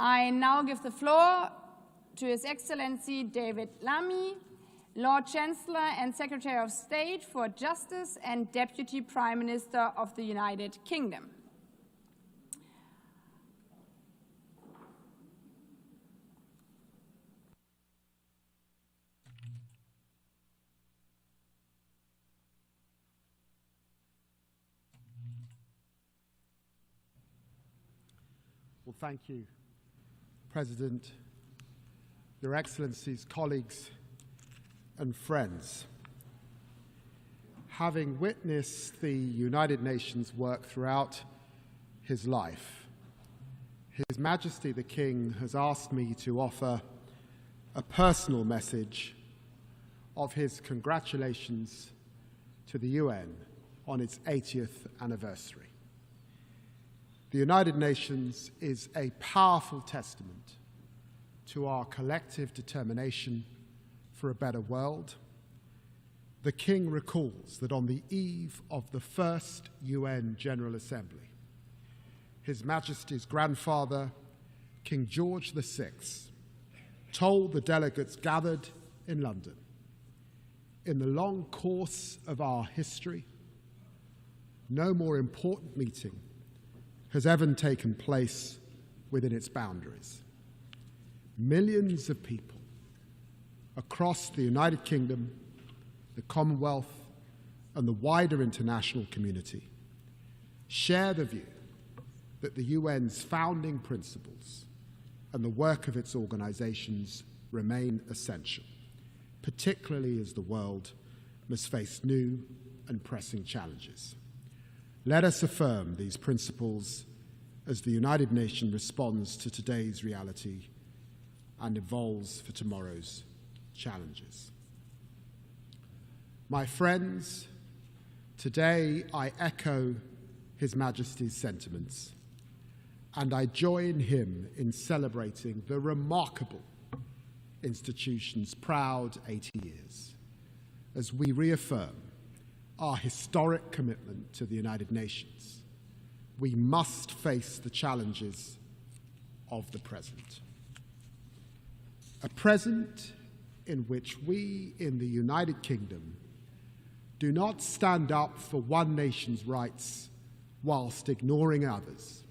I now give the floor to His Excellency David Lammy, Lord Chancellor and Secretary of State for Justice and Deputy Prime Minister of the United Kingdom. Well, thank you, President, Your Excellencies, colleagues, and friends. Having witnessed the United Nations work throughout his life, His Majesty the King has asked me to offer a personal message of his congratulations to the UN on its 80th anniversary. The United Nations is a powerful testament to our collective determination for a better world. The King recalls that on the eve of the first UN General Assembly, His Majesty's grandfather, King George VI, told the delegates gathered in London, "In the long course of our history, no more important meeting has ever taken place within its boundaries. Millions of people across the United Kingdom, the Commonwealth, and the wider international community share the view that the UN's founding principles and the work of its organizations remain essential, particularly as the world must face new and pressing challenges. Let us affirm these principles as the United Nations responds to today's reality and evolves for tomorrow's challenges." My friends, today I echo His Majesty's sentiments, and I join him in celebrating the remarkable institution's proud 80 years as we reaffirm our historic commitment to the United Nations. We must face the challenges of the present. A present in which we in the United Kingdom do not stand up for one nation's rights whilst ignoring others,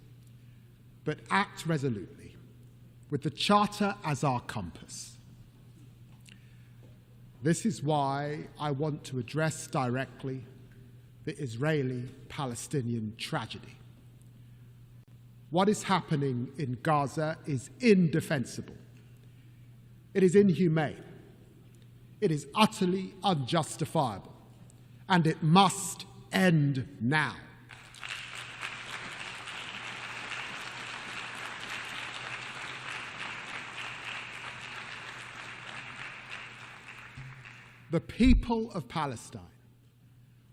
but act resolutely with the Charter as our compass. This is why I want to address directly the Israeli-Palestinian tragedy. What is happening in Gaza is indefensible. It is inhumane. It is utterly unjustifiable, and it must end now. The people of Palestine,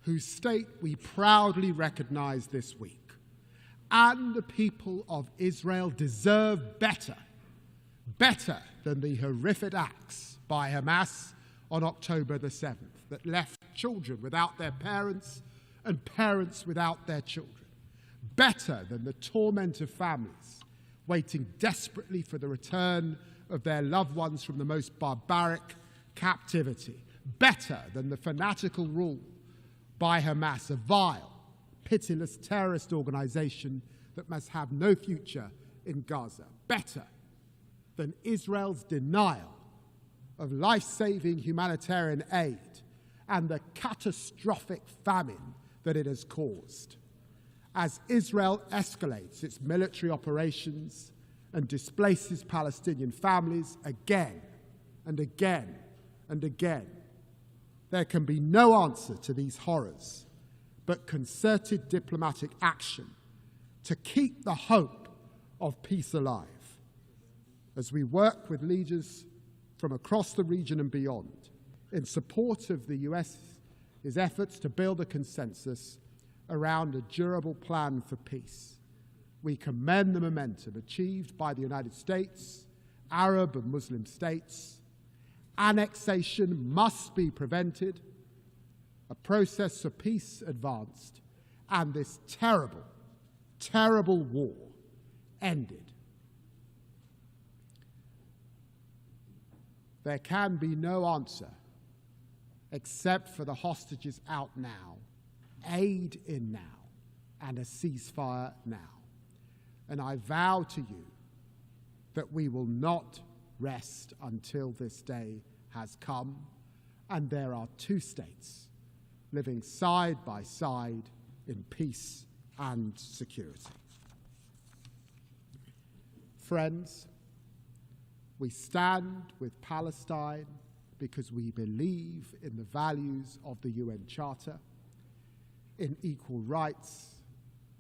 whose state we proudly recognize this week, and the people of Israel deserve better than the horrific acts by Hamas on October the 7th that left children without their parents and parents without their children. Better than the torment of families waiting desperately for the return of their loved ones from the most barbaric captivity. Better than the fanatical rule by Hamas, a vile, pitiless terrorist organization that must have no future in Gaza. Better than Israel's denial of life-saving humanitarian aid and the catastrophic famine that it has caused. As Israel escalates its military operations and displaces Palestinian families again and again and again, there can be no answer to these horrors but concerted diplomatic action to keep the hope of peace alive. As we work with leaders from across the region and beyond in support of the US's efforts to build a consensus around a durable plan for peace, we commend the momentum achieved by the United States, Arab and Muslim states. Annexation must be prevented, a process for peace advanced, and this terrible, terrible war ended. There can be no answer except for the hostages out now, aid in now, and a ceasefire now. And I vow to you that we will not rest until this day has come, and there are two states living side by side in peace and security. Friends, we stand with Palestine because we believe in the values of the UN Charter, in equal rights,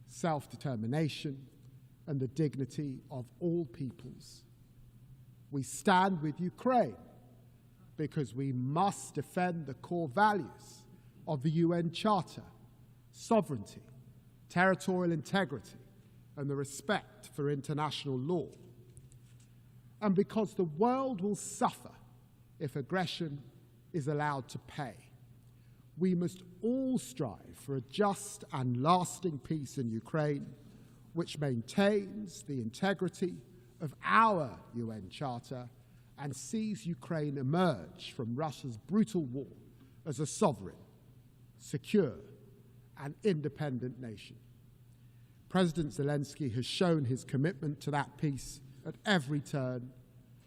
self-determination, and the dignity of all peoples. We stand with Ukraine because we must defend the core values of the UN Charter: sovereignty, territorial integrity, and the respect for international law. And because the world will suffer if aggression is allowed to pay, we must all strive for a just and lasting peace in Ukraine, which maintains the integrity of our UN Charter and sees Ukraine emerge from Russia's brutal war as a sovereign, secure, and independent nation. President Zelensky has shown his commitment to that peace at every turn,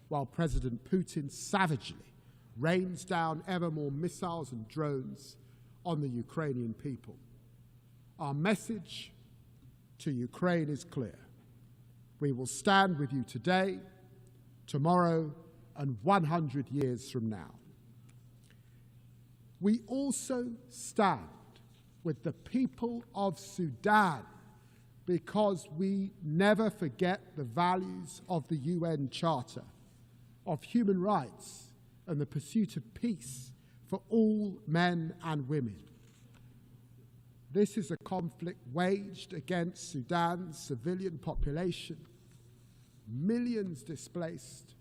while President Putin savagely rains down ever more missiles and drones on the Ukrainian people. Our message to Ukraine is clear. We will stand with you today, tomorrow, and 100 years from now. We also stand with the people of Sudan because we never forget the values of the UN Charter, of human rights, and the pursuit of peace for all men and women. This is a conflict waged against Sudan's civilian population, millions displaced,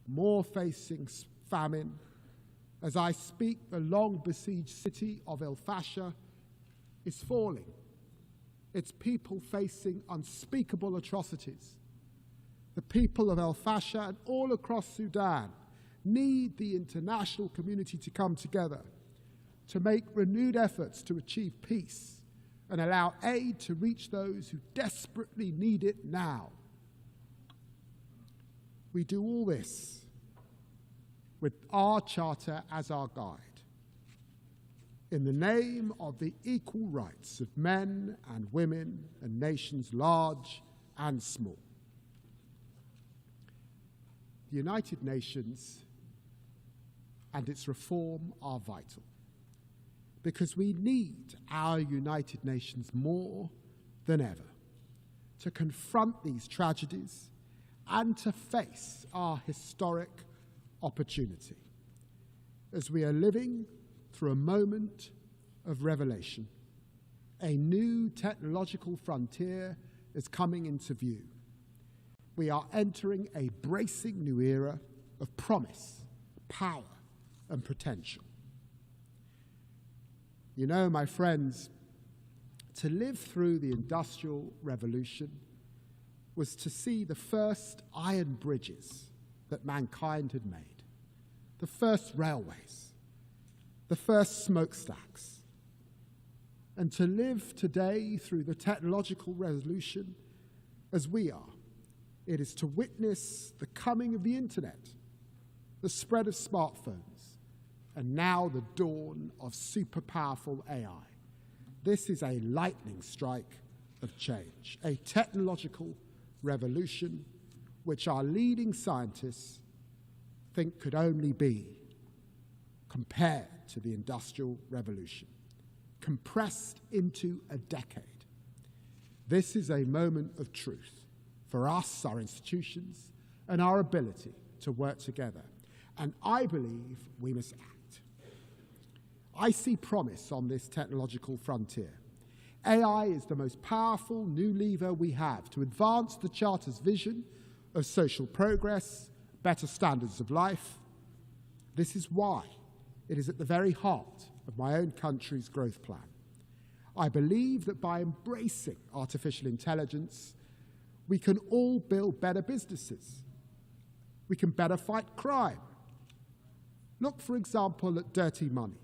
more facing famine. As I speak, the long-besieged city of El Fasher is falling, its people facing unspeakable atrocities. The people of El Fasher and all across Sudan need the international community to come together to make renewed efforts to achieve peace and allow aid to reach those who desperately need it now. We do all this with our charter as our guide, in the name of the equal rights of men and women and nations large and small. The United Nations and its reform are vital because we need our United Nations more than ever to confront these tragedies and to face our historic opportunity as we are living through a moment of revelation. A new technological frontier is coming into view. We are entering a bracing new era of promise, power, and potential. You know, my friends, to live through the Industrial Revolution was to see the first iron bridges that mankind had made, the first railways, the first smokestacks. And to live today through the technological revolution as we are, it is to witness the coming of the internet, the spread of smartphones, and now the dawn of super powerful AI. This is a lightning strike of change, a technological revolution which our leading scientists think could only be compared to the Industrial Revolution, compressed into a decade. This is a moment of truth for us, our institutions, and our ability to work together. And I believe we must act. I see promise on this technological frontier. AI is the most powerful new lever we have to advance the Charter's vision of social progress, better standards of life. This is why it is at the very heart of my own country's growth plan. I believe that by embracing artificial intelligence, we can all build better businesses. We can better fight crime. Look, for example, at dirty money.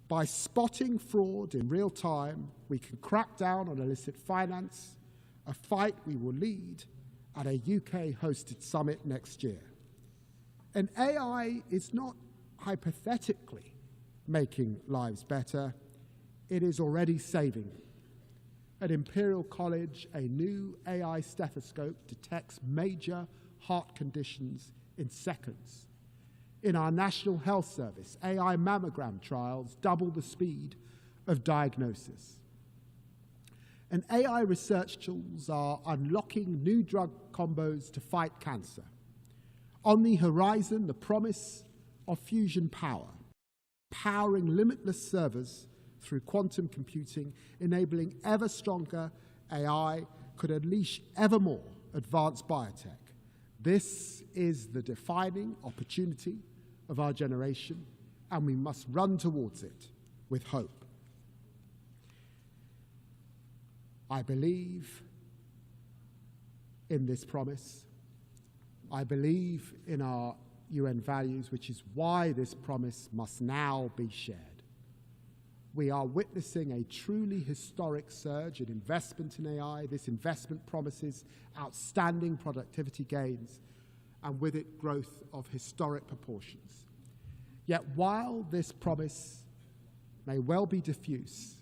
By spotting fraud in real time, we can crack down on illicit finance, a fight we will lead at a UK-hosted summit next year. And AI is not hypothetically making lives better, it is already saving them. At Imperial College, a new AI stethoscope detects major heart conditions in seconds. In our National Health Service, AI mammogram trials double the speed of diagnosis. And AI research tools are unlocking new drug combos to fight cancer. On the horizon, the promise of fusion power, powering limitless servers through quantum computing, enabling ever stronger AI, could unleash ever more advanced biotech. This is the defining opportunity of our generation, and we must run towards it with hope. I believe in this promise. I believe in our UN values, which is why this promise must now be shared. We are witnessing a truly historic surge in investment in AI. This investment promises outstanding productivity gains, and with it, growth of historic proportions. Yet while this promise may well be diffuse,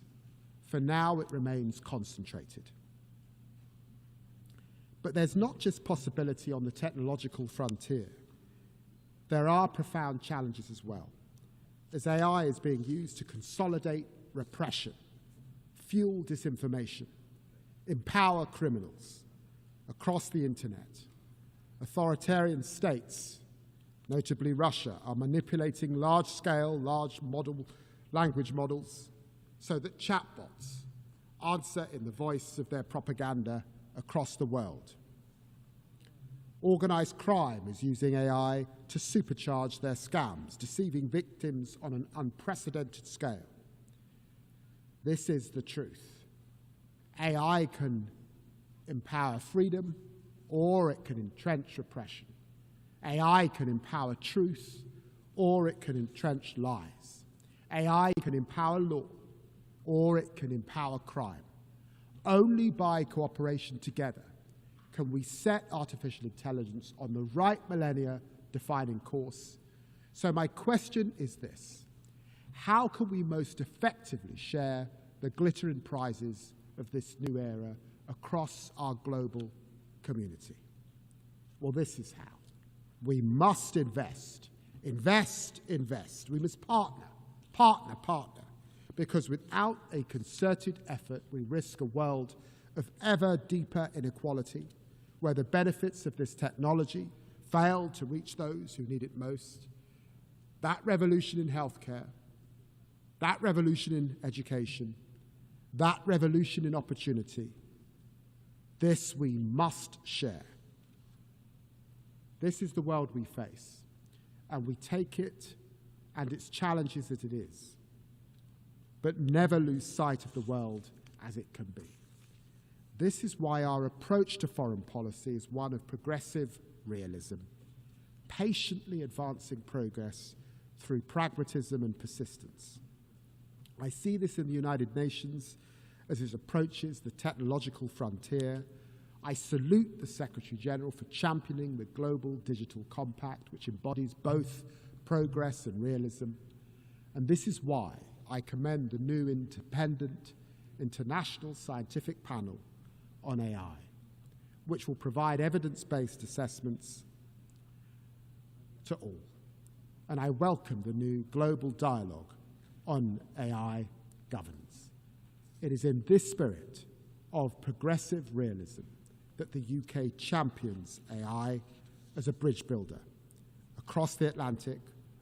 for now it remains concentrated. But there's not just possibility on the technological frontier. There are profound challenges as well, as AI is being used to consolidate repression, fuel disinformation, empower criminals across the internet. Authoritarian states, notably Russia, are manipulating large-scale, large language models so that chatbots answer in the voice of their propaganda across the world. Organized crime is using AI to supercharge their scams, deceiving victims on an unprecedented scale. This is the truth. AI can empower freedom, or it can entrench repression. AI can empower truth, or it can entrench lies. AI can empower law, or it can empower crime. Only by cooperation together can we set artificial intelligence on the right millennia-defining course. So my question is this: how can we most effectively share the glittering prizes of this new era across our global community? Well, this is how. We must invest. Invest, invest. We must partner, because without a concerted effort, we risk a world of ever deeper inequality, where the benefits of this technology fail to reach those who need it most. That revolution in healthcare, that revolution in education, that revolution in opportunity, this we must share. This is the world we face, and we take it and its challenges as it is, but never lose sight of the world as it can be. This is why our approach to foreign policy is one of progressive realism, patiently advancing progress through pragmatism and persistence. I see this in the United Nations as it approaches the technological frontier. I salute the Secretary General for championing the Global Digital Compact, which embodies both progress and realism. And this is why I commend the new independent international scientific panel on AI, which will provide evidence-based assessments to all. And I welcome the new global dialogue on AI governance. It is in this spirit of progressive realism that the UK champions AI as a bridge builder across the Atlantic,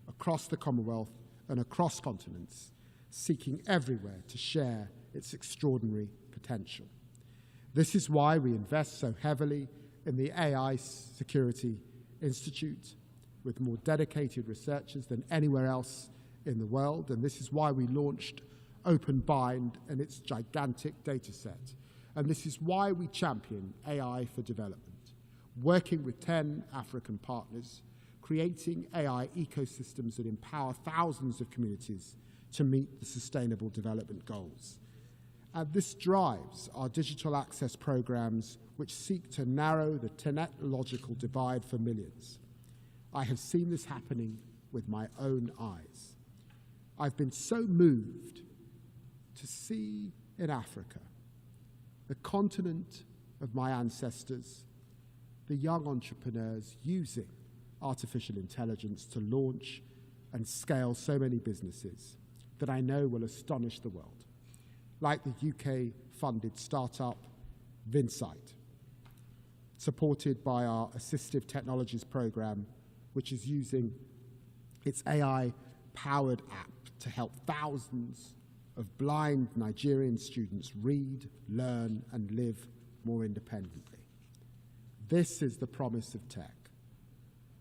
across the Commonwealth, and across continents, seeking everywhere to share its extraordinary potential. This is why we invest so heavily in the AI Security Institute, with more dedicated researchers than anywhere else in the world, and this is why we launched OpenBind and its gigantic data set. And this is why we champion AI for development, working with 10 African partners, creating AI ecosystems that empower thousands of communities to meet the Sustainable Development Goals. And this drives our digital access programs, which seek to narrow the technological divide for millions. I have seen this happening with my own eyes. I've been so moved to see in Africa, the continent of my ancestors, the young entrepreneurs using artificial intelligence to launch and scale so many businesses that I know will astonish the world, like the UK-funded startup Vinsight, supported by our Assistive Technologies program, which is using its AI-powered app to help thousands of blind Nigerian students read, learn, and live more independently. This is the promise of tech,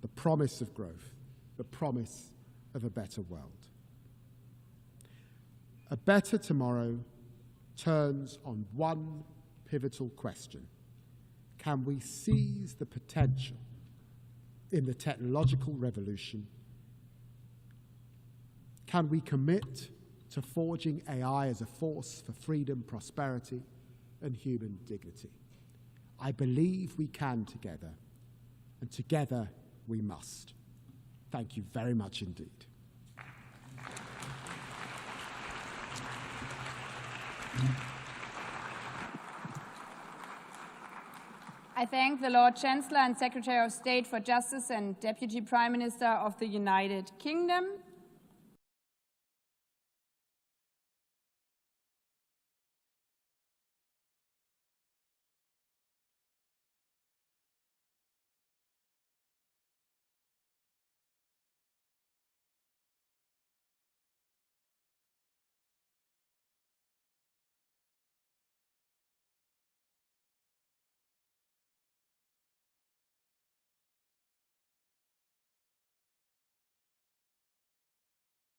the promise of growth, the promise of a better world. A better tomorrow turns on one pivotal question. Can we seize the potential in the technological revolution? Can we commit to forging AI as a force for freedom, prosperity, and human dignity? I believe we can together, and together we must. Thank you very much indeed. I thank the Lord Chancellor and Secretary of State for Justice and Deputy Prime Minister of the United Kingdom.